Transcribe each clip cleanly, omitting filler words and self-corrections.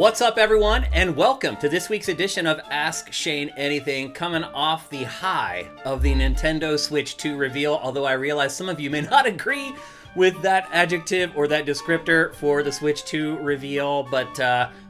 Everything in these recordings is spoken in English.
What's up, everyone, and welcome to this week's edition of Ask Shane Anything, coming off the high of the Nintendo Switch 2 reveal, although I realize some of you may not agree with that adjective or that descriptor for the Switch 2 reveal, but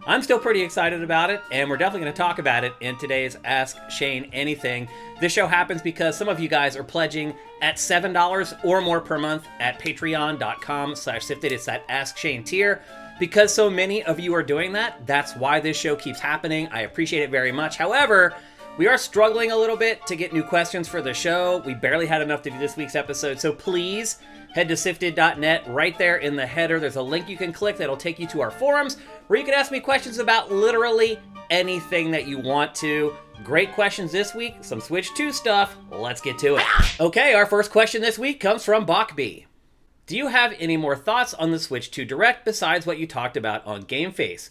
I'm still pretty excited about it, and we're definitely going to talk about it in today's Ask Shane Anything. This show happens because some of you guys are pledging at $7 or more per month at patreon.com/SIFTD. It's that Ask Shane tier. Because so many of you are doing that, that's why this show keeps happening. I appreciate it very much. However, we are struggling a little bit to get new questions for the show. We barely had enough to do this week's episode, so please head to SIFTD.net. Right there in the header, there's a link you can click that'll take you to our forums, where you can ask me questions about literally anything that you want to. Great questions this week, some Switch 2 stuff. Let's get to it. Okay, our first question this week comes from Bachby. Do you have any more thoughts on the Switch 2 Direct besides what you talked about on Game Face?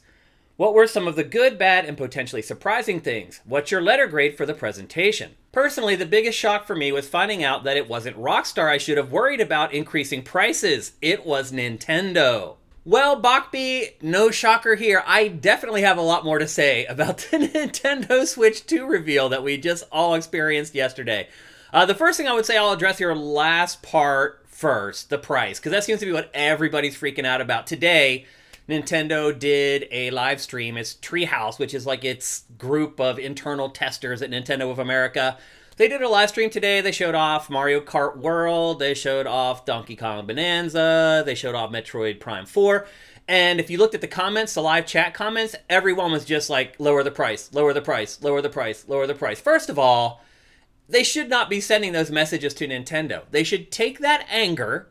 What were some of the good, bad, and potentially surprising things? What's your letter grade for the presentation? Personally, the biggest shock for me was finding out that it wasn't Rockstar I should have worried about increasing prices. It was Nintendo. Well, Bachby, no shocker here. I definitely have a lot more to say about the Nintendo Switch 2 reveal that we just all experienced yesterday. The first thing I would say, I'll address your last part first, the price, because that seems to be what everybody's freaking out about. Today, Nintendo did a live stream. It's Treehouse, which is like its group of internal testers at Nintendo of America. They did a live stream today. They showed off Mario Kart World. They showed off Donkey Kong Bonanza. They showed off Metroid Prime 4. And if you looked at the comments, the live chat comments, everyone was just like, lower the price, lower the price, lower the price, lower the price. First of all, they should not be sending those messages to Nintendo. They should take that anger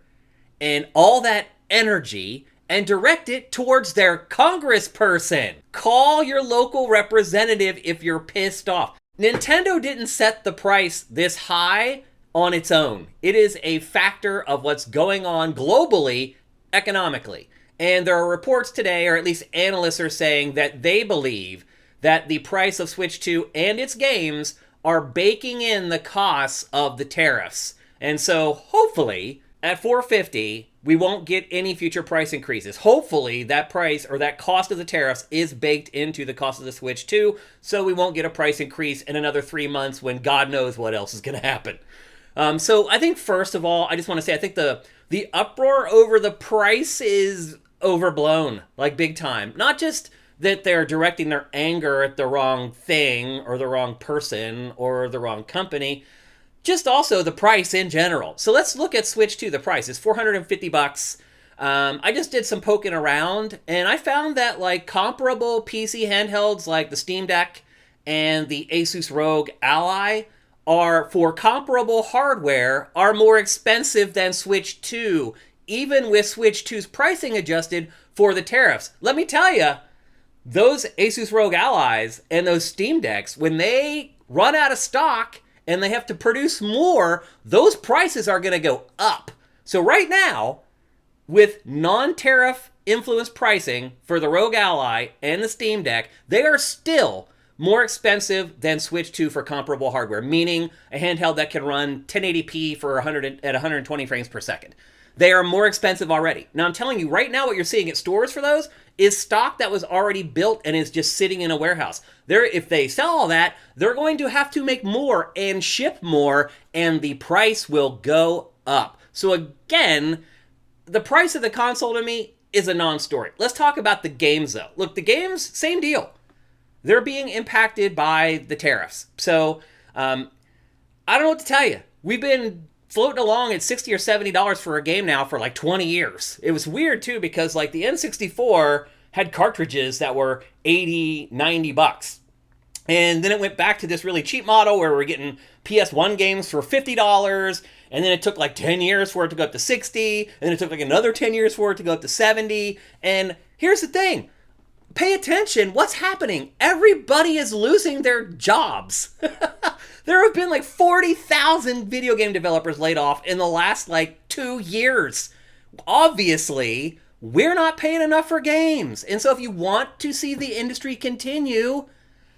and all that energy and direct it towards their congressperson. Call your local representative if you're pissed off. Nintendo didn't set the price this high on its own. It is a factor of what's going on globally, economically. And there are reports today, or at least analysts are saying, that they believe that the price of Switch 2 and its games are baking in the costs of the tariffs. And so hopefully at $450, we won't get any future price increases. Hopefully that price or that cost of the tariffs is baked into the cost of the Switch 2, so we won't get a price increase in another 3 months when God knows what else is going to happen. So I think first of all, I just want to say, I think the uproar over the price is overblown, like big time. Not just that they're directing their anger at the wrong thing or the wrong person or the wrong company, just also the price in general. So let's look at Switch 2. The price is $450. I just did some poking around, and I found that like comparable PC handhelds like the Steam Deck and the Asus ROG Ally are, for comparable hardware, are more expensive than Switch 2, even with Switch 2's pricing adjusted for the tariffs. Let me tell you, those Asus ROG Allies and those Steam Decks, when they run out of stock and they have to produce more, those prices are going to go up. So right now, with non-tariff influenced pricing for the ROG Ally and the Steam Deck, they are still more expensive than Switch 2 for comparable hardware, meaning a handheld that can run 1080p for 120 frames per second. They are more expensive already. Now, I'm telling you right now, what you're seeing at stores for those is stock that was already built and is just sitting in a warehouse. If they sell all that, they're going to have to make more and ship more, and the price will go up. So again, the price of the console to me is a non-story. Let's talk about the games, though. Look, the games, same deal. They're being impacted by the tariffs. So I don't know what to tell you. We've been floating along at $60 or $70 for a game now for like 20 years. It was weird too, because like the N64 had cartridges that were $80, $90. And then it went back to this really cheap model where we're getting PS1 games for $50. And then it took like 10 years for it to go up to 60. And then it took like another 10 years for it to go up to 70. And here's the thing. Pay attention. What's happening? Everybody is losing their jobs. There have been like 40,000 video game developers laid off in the last like 2 years. Obviously, we're not paying enough for games. And so if you want to see the industry continue,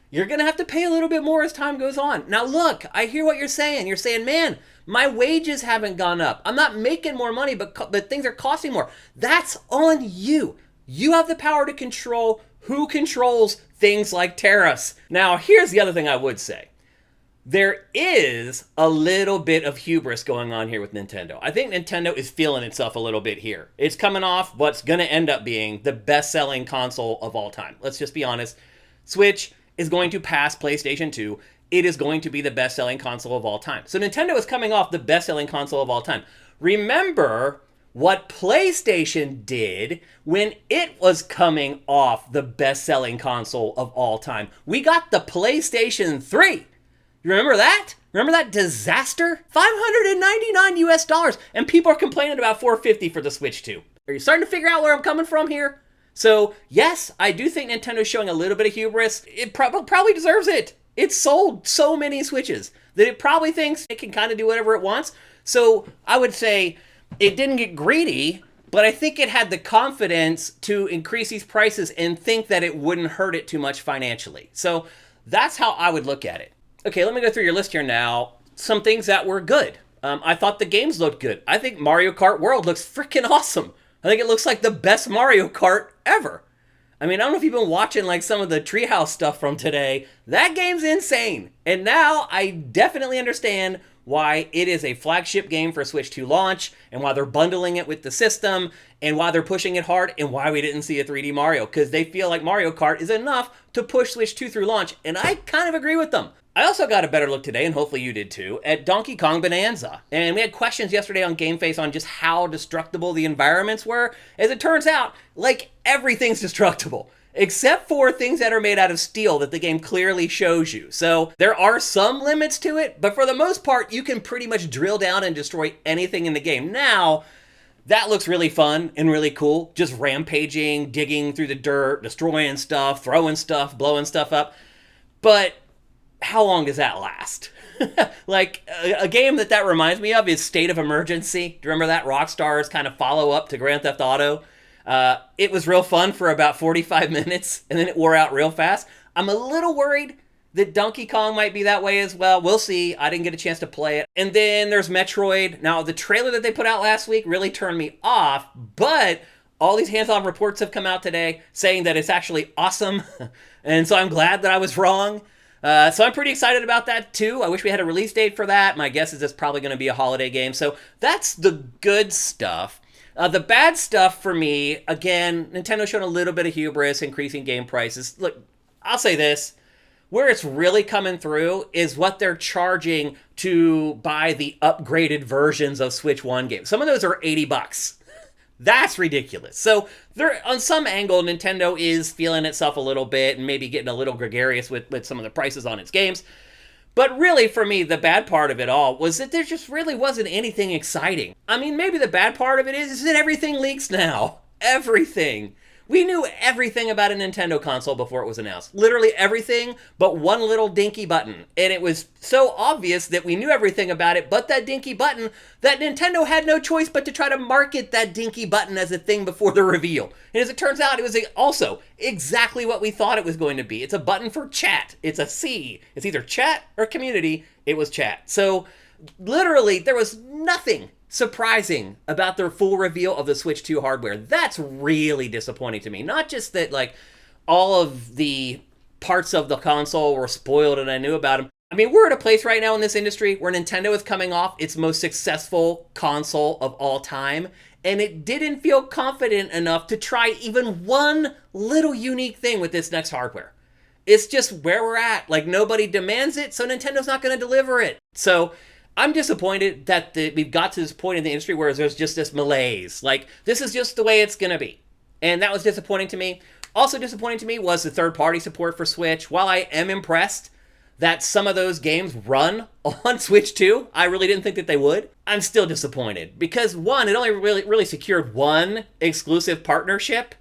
you're going to have to pay a little bit more as time goes on. Now look, I hear what you're saying. You're saying, man, my wages haven't gone up. I'm not making more money, but things are costing more. That's on you. You have the power to control who controls things like tariffs. Now, here's the other thing I would say. There is a little bit of hubris going on here with Nintendo. I think Nintendo is feeling itself a little bit here. It's coming off what's going to end up being the best-selling console of all time. Let's just be honest. Switch is going to pass PlayStation 2. It is going to be the best-selling console of all time. So Nintendo is coming off the best-selling console of all time. Remember what PlayStation did when it was coming off the best-selling console of all time. We got the PlayStation 3. You remember that? Remember that disaster? $599 US, and people are complaining about $450 for the Switch 2. Are you starting to figure out where I'm coming from here? So, yes, I do think Nintendo's showing a little bit of hubris. It probably deserves it. It sold so many Switches that it probably thinks it can kind of do whatever it wants. So, I would say it didn't get greedy, but I think it had the confidence to increase these prices and think that it wouldn't hurt it too much financially. So, that's how I would look at it. Okay, let me go through your list here now. Some things that were good. I thought the games looked good. I think Mario Kart World looks freaking awesome. I think it looks like the best Mario Kart ever. I mean, I don't know if you've been watching like some of the Treehouse stuff from today. That game's insane. And now I definitely understand why it is a flagship game for Switch 2 launch, and why they're bundling it with the system, and why they're pushing it hard, and why we didn't see a 3D Mario, because they feel like Mario Kart is enough to push Switch 2 through launch, and I kind of agree with them. I also got a better look today, and hopefully you did too, at Donkey Kong Bonanza. And we had questions yesterday on Game Face on just how destructible the environments were. As it turns out, like, everything's destructible, except for things that are made out of steel that the game clearly shows you. So there are some limits to it, but for the most part, you can pretty much drill down and destroy anything in the game. Now, that looks really fun and really cool. Just rampaging, digging through the dirt, destroying stuff, throwing stuff, blowing stuff up. But how long does that last? Like, a game that reminds me of is State of Emergency. Do you remember that? Rockstar's kind of follow-up to Grand Theft Auto. It was real fun for about 45 minutes, and then it wore out real fast. I'm a little worried that Donkey Kong might be that way as well. We'll see. I didn't get a chance to play it. And then there's Metroid. Now, the trailer that they put out last week really turned me off, but all these hands-on reports have come out today saying that it's actually awesome, and so I'm glad that I was wrong. So I'm pretty excited about that too. I wish we had a release date for that. My guess is it's probably going to be a holiday game. So that's the good stuff. The bad stuff for me, again, Nintendo showed a little bit of hubris, increasing game prices. Look, I'll say this. Where it's really coming through is what they're charging to buy the upgraded versions of Switch 1 games. Some of those are $80. That's ridiculous. So there, on some angle, Nintendo is feeling itself a little bit and maybe getting a little gregarious with some of the prices on its games. But really, for me, the bad part of it all was that there just really wasn't anything exciting. I mean, maybe the bad part of it is that everything leaks now. Everything. We knew everything about a Nintendo console before it was announced. Literally everything but one little dinky button. And it was so obvious that we knew everything about it but that dinky button that Nintendo had no choice but to try to market that dinky button as a thing before the reveal. And as it turns out, it was also exactly what we thought it was going to be. It's a button for chat. It's a C. It's either chat or community. It was chat. So literally, there was nothing surprising about their full reveal of the Switch 2 hardware. That's really disappointing to me. Not just that, like, all of the parts of the console were spoiled and I knew about them. I mean, we're at a place right now in this industry where Nintendo is coming off its most successful console of all time, and it didn't feel confident enough to try even one little unique thing with this next hardware. It's just where we're at. Like, nobody demands it, so Nintendo's not going to deliver it. So I'm disappointed that we've got to this point in the industry where there's just this malaise. Like, this is just the way it's going to be. And that was disappointing to me. Also disappointing to me was the third-party support for Switch. While I am impressed that some of those games run on Switch 2, I really didn't think that they would. I'm still disappointed. Because, one, it only really secured one exclusive partnership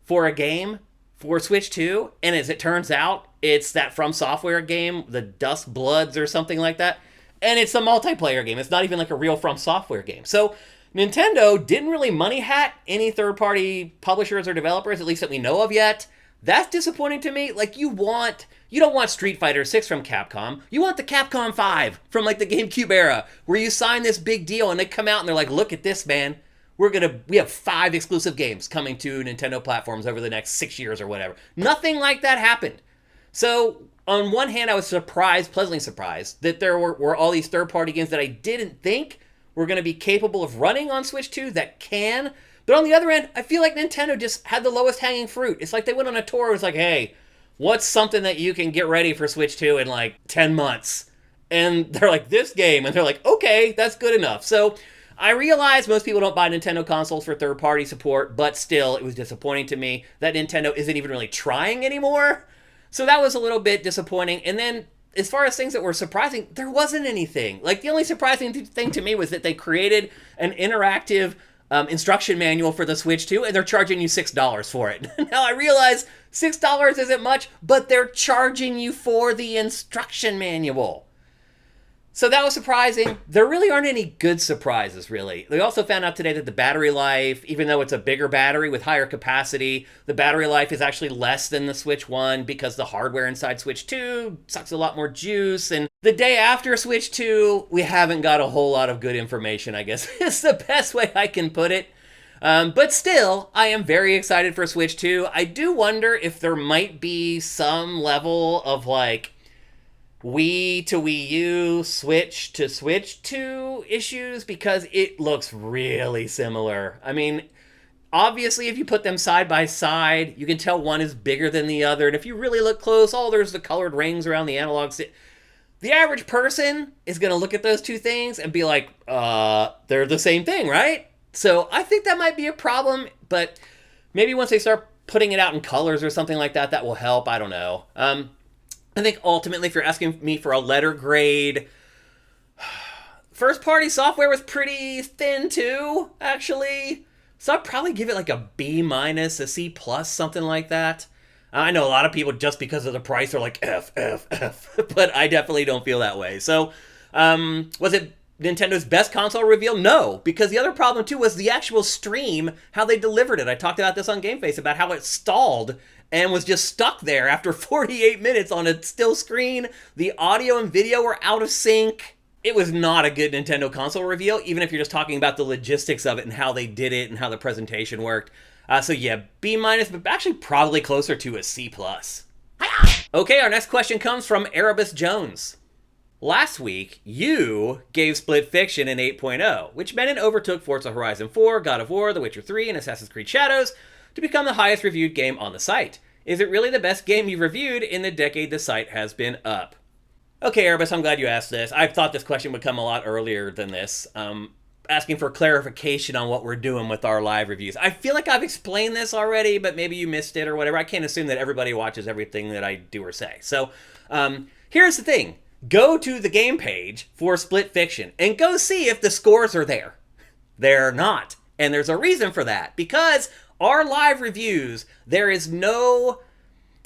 for a game for Switch 2. And as it turns out, it's that From Software game, the Dust Bloods or something like that. And it's a multiplayer game. It's not even like a real From Software game. So Nintendo didn't really money hat any third-party publishers or developers, at least that we know of yet. That's disappointing to me. Like, you don't want Street Fighter 6 from Capcom. You want the Capcom 5 from, like, the GameCube era, where you sign this big deal and they come out and they're like, look at this, man. we have 5 exclusive games coming to Nintendo platforms over the next 6 years or whatever. Nothing like that happened. So on one hand, I was pleasantly surprised, that there were all these third-party games that I didn't think were going to be capable of running on Switch 2 that can. But on the other end, I feel like Nintendo just had the lowest hanging fruit. It's like they went on a tour. It was like, hey, what's something that you can get ready for Switch 2 in like 10 months? And they're like, this game. And they're like, okay, that's good enough. So I realize most people don't buy Nintendo consoles for third-party support, but still, it was disappointing to me that Nintendo isn't even really trying anymore. So that was a little bit disappointing. And then as far as things that were surprising, there wasn't anything. Like, the only surprising thing to me was that they created an interactive instruction manual for the Switch 2, and they're charging you $6 for it. Now, I realize $6 isn't much, but they're charging you for the instruction manual. So that was surprising. There really aren't any good surprises, really. We also found out today that the battery life, even though it's a bigger battery with higher capacity, the battery life is actually less than the Switch 1 because the hardware inside Switch 2 sucks a lot more juice. And the day after Switch 2, we haven't got a whole lot of good information, I guess is the best way I can put it. But still, I am very excited for Switch 2. I do wonder if there might be some level of like Wii to Wii U, Switch to Switch 2 issues, because it looks really similar. I mean, obviously, if you put them side by side, you can tell one is bigger than the other. And if you really look close, there's the colored rings around the analog stick. The average person is going to look at those two things and be like, they're the same thing, right? So I think that might be a problem, but maybe once they start putting it out in colors or something like that, that will help. I don't know. I think ultimately, if you're asking me for a letter grade, first-party software was pretty thin too, actually. So I'd probably give it like a B-, a C+, something like that. I know a lot of people, just because of the price, are like F, but I definitely don't feel that way. So was it Nintendo's best console reveal? No, because the other problem too was the actual stream, how they delivered it. I talked about this on GameFace, about how it stalled and was just stuck there after 48 minutes on a still screen. The audio and video were out of sync. It was not a good Nintendo console reveal, even if you're just talking about the logistics of it and how they did it and how the presentation worked. So yeah, B-, but actually probably closer to a C+. Okay, our next question comes from Erebus Jones. Last week, you gave Split Fiction an 8.0, which meant it overtook Forza Horizon 4, God of War, The Witcher 3, and Assassin's Creed Shadows to become the highest reviewed game on the site. Is it really the best game you've reviewed in the decade the site has been up? Okay, Erebus, I'm glad you asked this. I thought this question would come a lot earlier than this. Asking for clarification on what we're doing with our live reviews. I feel like I've explained this already, but maybe you missed it or whatever. I can't assume that everybody watches everything that I do or say. So here's the thing. Go to the game page for Split Fiction and go see if the scores are there. They're not. And there's a reason for that. Because our live reviews, there is no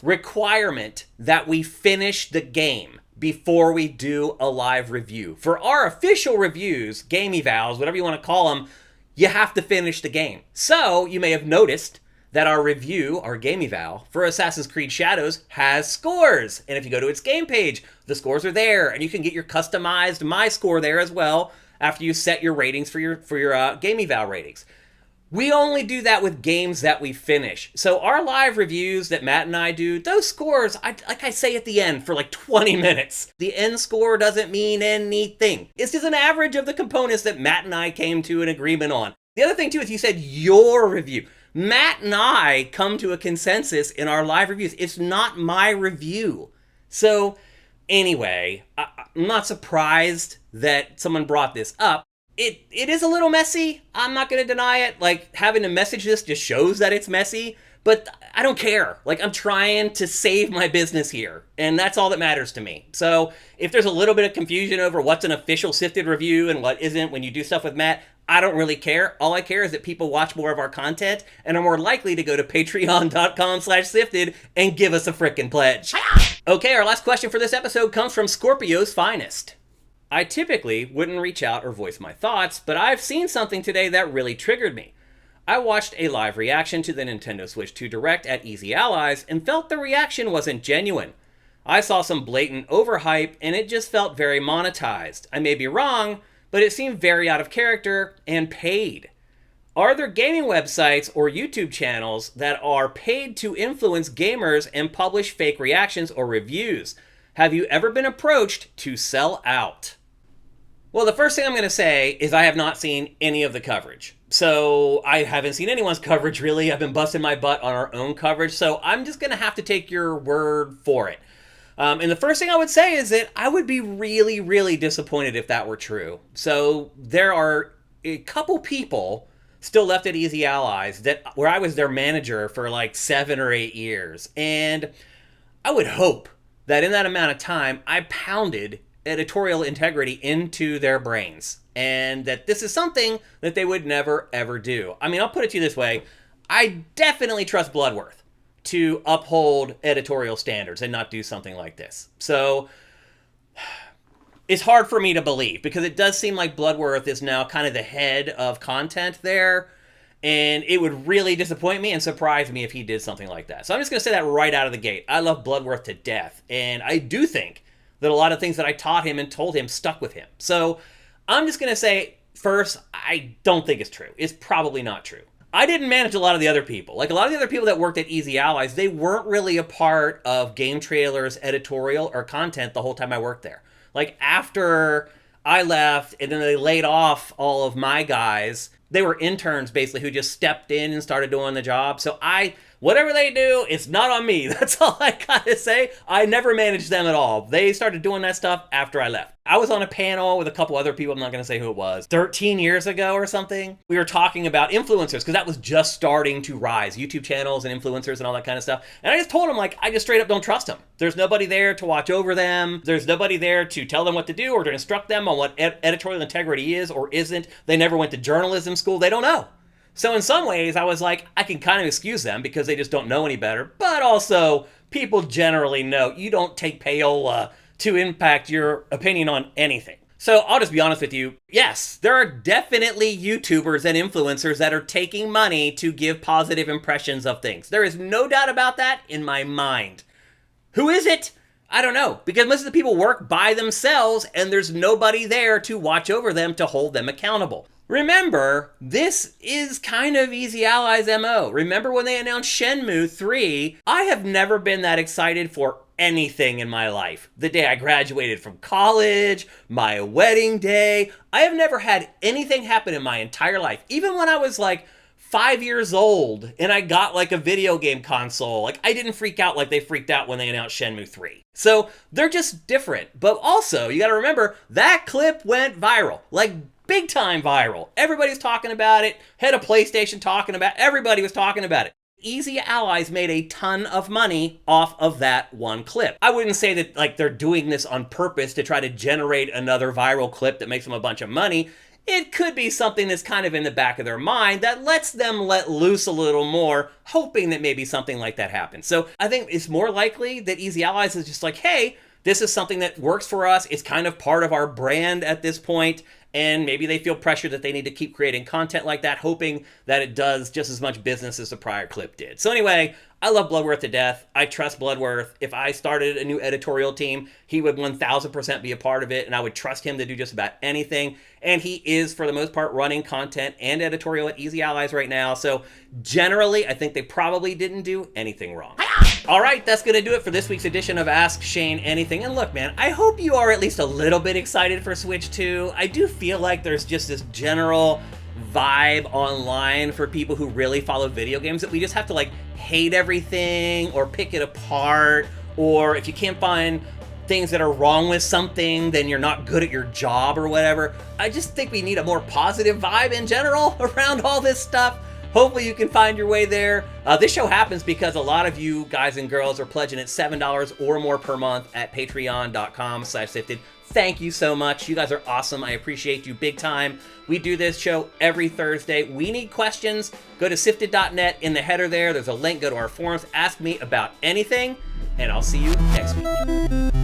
requirement that we finish the game before we do a live review. For our official reviews, game evals, whatever you want to call them, you have to finish the game. So you may have noticed that our review, our game eval, for Assassin's Creed Shadows has scores. And if you go to its game page, the scores are there. And you can get your customized My Score there as well after you set your ratings for your game eval ratings. We only do that with games that we finish. So our live reviews that Matt and I do, those scores, like I say at the end, for like 20 minutes. The end score doesn't mean anything. It's just an average of the components that Matt and I came to an agreement on. The other thing too is you said your review. Matt and I come to a consensus in our live reviews. It's not my review. So anyway, I'm not surprised that someone brought this up. It is a little messy. I'm not going to deny it. Like, having to message this just shows that it's messy. But I don't care. Like, I'm trying to save my business here. And that's all that matters to me. So if there's a little bit of confusion over what's an official Sifted review and what isn't when you do stuff with Matt, I don't really care. All I care is that people watch more of our content and are more likely to go to patreon.com/sifted and give us a frickin' pledge. Okay, our last question for this episode comes from Scorpio's Finest. I typically wouldn't reach out or voice my thoughts, but I've seen something today that really triggered me. I watched a live reaction to the Nintendo Switch 2 Direct at Easy Allies and felt the reaction wasn't genuine. I saw some blatant overhype and it just felt very monetized. I may be wrong, but it seemed very out of character and paid. Are there gaming websites or YouTube channels that are paid to influence gamers and publish fake reactions or reviews? Have you ever been approached to sell out? Well, the first thing I'm going to say is I have not seen any of the coverage. So I haven't seen anyone's coverage, really. I've been busting my butt on our own coverage. So I'm just going to have to take your word for it. And the first thing I would say is that I would be really, really disappointed if that were true. So there are a couple people still left at Easy Allies where I was their manager for like 7 or 8 years. And I would hope that in that amount of time, I pounded editorial integrity into their brains, and that this is something that they would never, ever do. I mean, I'll put it to you this way. I definitely trust Bloodworth to uphold editorial standards and not do something like this. So it's hard for me to believe, because it does seem like Bloodworth is now kind of the head of content there, and it would really disappoint me and surprise me if he did something like that. So I'm just going to say that right out of the gate. I love Bloodworth to death, and I do think that a lot of things that I taught him and told him stuck with him. So I'm just going to say, first, I don't think it's true. It's probably not true. I didn't manage a lot of the other people. Like, a lot of the other people that worked at Easy Allies, they weren't really a part of Game Trailer's editorial or content the whole time I worked there. Like, after I left and then they laid off all of my guys, they were interns, basically, who just stepped in and started doing the job. So whatever they do, it's not on me. That's all I gotta say. I never managed them at all. They started doing that stuff after I left. I was on a panel with a couple other people, I'm not gonna say who it was, 13 years ago or something. We were talking about influencers, because that was just starting to rise. YouTube channels and influencers and all that kind of stuff. And I just told them, like, I just straight up don't trust them. There's nobody there to watch over them. There's nobody there to tell them what to do or to instruct them on what editorial integrity is or isn't. They never went to journalism school. They don't know. So in some ways, I was like, I can kind of excuse them because they just don't know any better. But also, people generally know you don't take payola to impact your opinion on anything. So I'll just be honest with you. Yes, there are definitely YouTubers and influencers that are taking money to give positive impressions of things. There is no doubt about that in my mind. Who is it? I don't know, because most of the people work by themselves and there's nobody there to watch over them to hold them accountable. Remember, this is kind of Easy Allies' MO. Remember when they announced Shenmue 3? I have never been that excited for anything in my life. The day I graduated from college, my wedding day. I have never had anything happen in my entire life. Even when I was like 5 years old and I got like a video game console, like I didn't freak out like they freaked out when they announced Shenmue 3. So they're just different. But also, you gotta remember, that clip went viral. Like, big time viral. Everybody's talking about it. Head of PlayStation talking about it. Everybody was talking about it. Easy Allies made a ton of money off of that one clip. I wouldn't say that like they're doing this on purpose to try to generate another viral clip that makes them a bunch of money. It could be something that's kind of in the back of their mind that lets them let loose a little more, hoping that maybe something like that happens. So I think it's more likely that Easy Allies is just like, hey, this is something that works for us. It's kind of part of our brand at this point. And maybe they feel pressure that they need to keep creating content like that, hoping that it does just as much business as the prior clip did. So anyway, I love Bloodworth to death. I trust Bloodworth. If I started a new editorial team, he would 1000% be a part of it, and I would trust him to do just about anything. And he is, for the most part, running content and editorial at Easy Allies right now. So generally, I think they probably didn't do anything wrong. All right, that's going to do it for this week's edition of Ask Shane Anything. And look, man, I hope you are at least a little bit excited for Switch 2. I do feel like there's just this general vibe online for people who really follow video games that we just have to like hate everything or pick it apart, or if you can't find things that are wrong with something, then you're not good at your job or whatever. I just think we need a more positive vibe in general around all this stuff. Hopefully you can find your way there. This show happens because a lot of you guys and girls are pledging at $7 or more per month at patreon.com/SIFTD. Thank you so much. You guys are awesome. I appreciate you big time. We do this show every Thursday. We need questions. Go to sifted.net. In the header there, there's a link. Go to our forums. Ask me about anything, and I'll see you next week.